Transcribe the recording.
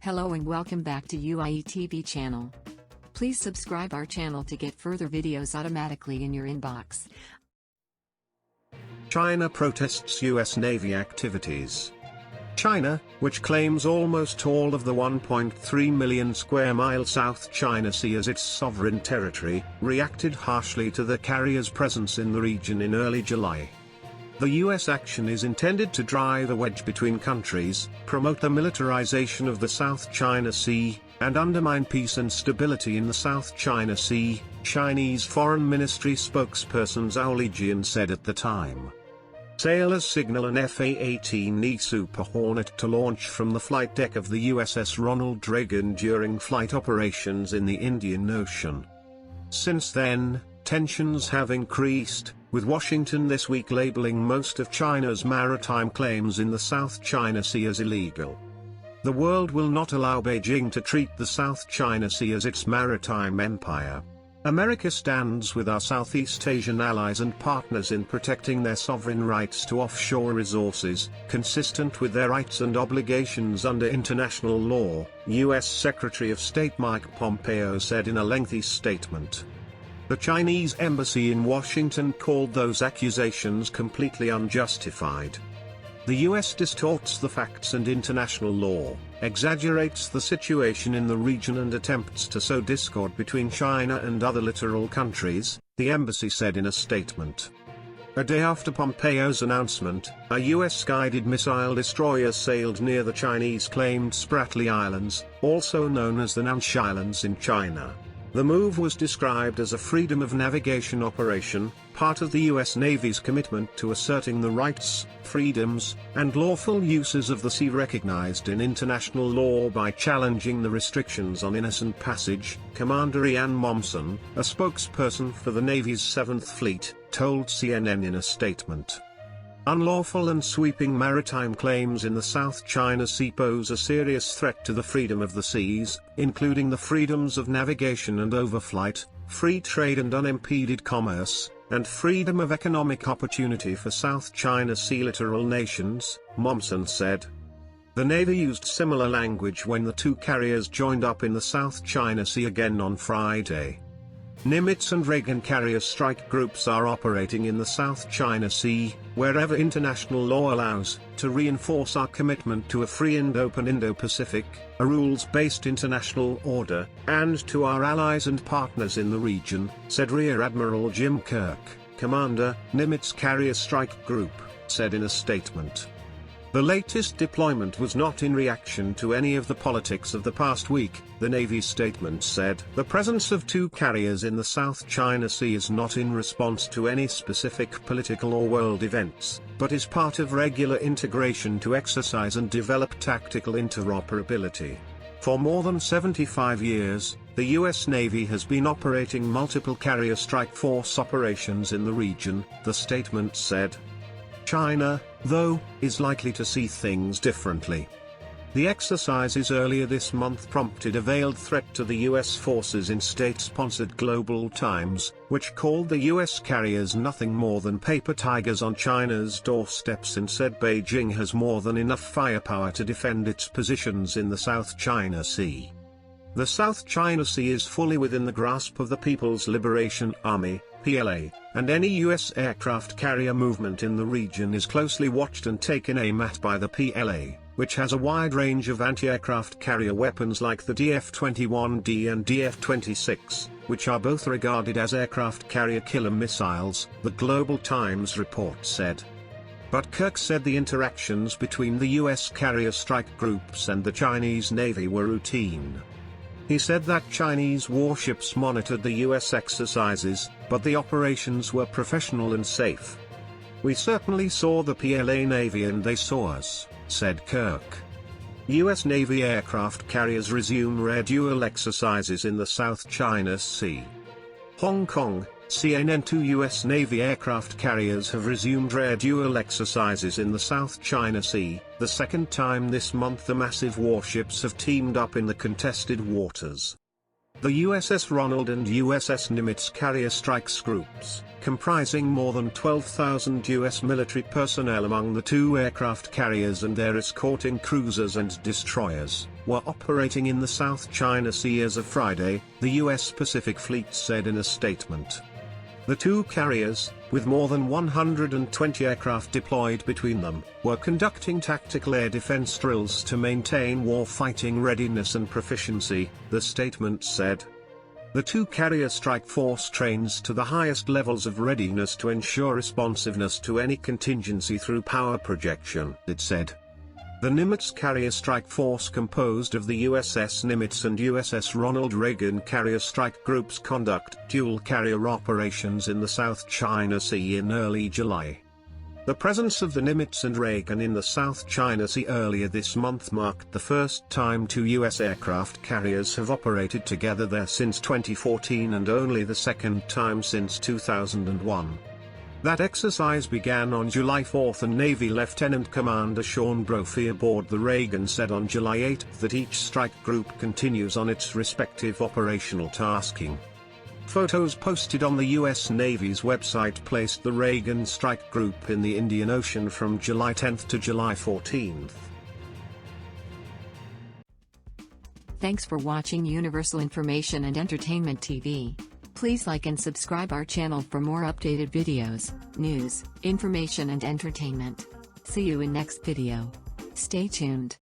Hello and welcome back to UIE TV channel. Please subscribe our channel to get further videos automatically in your inbox. China protests U.S. Navy activities. China, which claims almost all of the 1.3 million square mile South China Sea as its sovereign territory, reacted harshly to the carrier's presence in the region in early July. The U.S. action is intended to drive a wedge between countries, promote the militarization of the South China Sea, and undermine peace and stability in the South China Sea, Chinese Foreign Ministry spokesperson Zhao Lijian said at the time. Sailors signal an A-18E Super Hornet to launch from the flight deck of the USS Ronald Reagan during flight operations in the Indian Ocean. Since then, tensions have increased, with Washington this week labeling most of China's maritime claims in the South China Sea as illegal. The world will not allow Beijing to treat the South China Sea as its maritime empire. America stands with our Southeast Asian allies and partners in protecting their sovereign rights to offshore resources, consistent with their rights and obligations under international law, U.S. Secretary of State Mike Pompeo said in a lengthy statement. The Chinese embassy in Washington called those accusations completely unjustified. The U.S. distorts the facts and international law, exaggerates the situation in the region and attempts to sow discord between China and other littoral countries, the embassy said in a statement. A day after Pompeo's announcement, a U.S.-guided missile destroyer sailed near the Chinese-claimed Spratly Islands, also known as the Nansha Islands in China. The move was described as a freedom of navigation operation, part of the U.S. Navy's commitment to asserting the rights, freedoms, and lawful uses of the sea recognized in international law by challenging the restrictions on innocent passage, Commander Ian Momsen, a spokesperson for the Navy's 7th Fleet, told CNN in a statement. Unlawful and sweeping maritime claims in the South China Sea pose a serious threat to the freedom of the seas, including the freedoms of navigation and overflight, free trade and unimpeded commerce, and freedom of economic opportunity for South China Sea littoral nations, Momsen said. The Navy used similar language when the two carriers joined up in the South China Sea again on Friday. Nimitz and Reagan carrier strike groups are operating in the South China Sea, wherever international law allows, to reinforce our commitment to a free and open Indo-Pacific, a rules-based international order, and to our allies and partners in the region, said Rear Admiral Jim Kirk, commander, Nimitz Carrier Strike Group, said in a statement. The latest deployment was not in reaction to any of the politics of the past week, the Navy's statement said. The presence of two carriers in the South China Sea is not in response to any specific political or world events, but is part of regular integration to exercise and develop tactical interoperability. For more than 75 years, the U.S. Navy has been operating multiple carrier strike force operations in the region, the statement said. China, though, is likely to see things differently. The exercises earlier this month prompted a veiled threat to the U.S. forces in state-sponsored Global Times, which called the U.S. carriers nothing more than paper tigers on China's doorsteps and said Beijing has more than enough firepower to defend its positions in the South China Sea. The South China Sea is fully within the grasp of the People's Liberation Army, PLA, and any U.S. aircraft carrier movement in the region is closely watched and taken aim at by the PLA, which has a wide range of anti-aircraft carrier weapons like the DF-21D and DF-26, which are both regarded as aircraft carrier killer missiles, the Global Times report said. But Kirk said the interactions between the U.S. carrier strike groups and the Chinese Navy were routine. He said that Chinese warships monitored the U.S. exercises, but the operations were professional and safe. We certainly saw the PLA Navy and they saw us, said Kirk. U.S. Navy aircraft carriers resume rare dual exercises in the South China Sea. Hong Kong, CNN. Two U.S. Navy aircraft carriers have resumed rare dual exercises in the South China Sea, the second time this month the massive warships have teamed up in the contested waters. The USS Ronald and USS Nimitz carrier strikes groups, comprising more than 12,000 U.S. military personnel among the two aircraft carriers and their escorting cruisers and destroyers, were operating in the South China Sea as of Friday, the U.S. Pacific Fleet said in a statement. The two carriers, with more than 120 aircraft deployed between them, were conducting tactical air defense drills to maintain war-fighting readiness and proficiency, the statement said. The two-carrier strike force trains to the highest levels of readiness to ensure responsiveness to any contingency through power projection, it said. The Nimitz carrier strike force, composed of the USS Nimitz and USS Ronald Reagan carrier strike groups, conduct dual carrier operations in the South China Sea in early July. The presence of the Nimitz and Reagan in the South China Sea earlier this month marked the first time two U.S. aircraft carriers have operated together there since 2014 and only the second time since 2001. That exercise began on July 4 and Navy Lieutenant Commander Sean Brophy aboard the Reagan said on July 8 that each strike group continues on its respective operational tasking. Photos posted on the U.S. Navy's website placed the Reagan strike group in the Indian Ocean from July 10 to July 14. Thanks for watching Universal Information and Entertainment TV. Please like and subscribe our channel for more updated videos, news, information and entertainment. See you in next video. Stay tuned.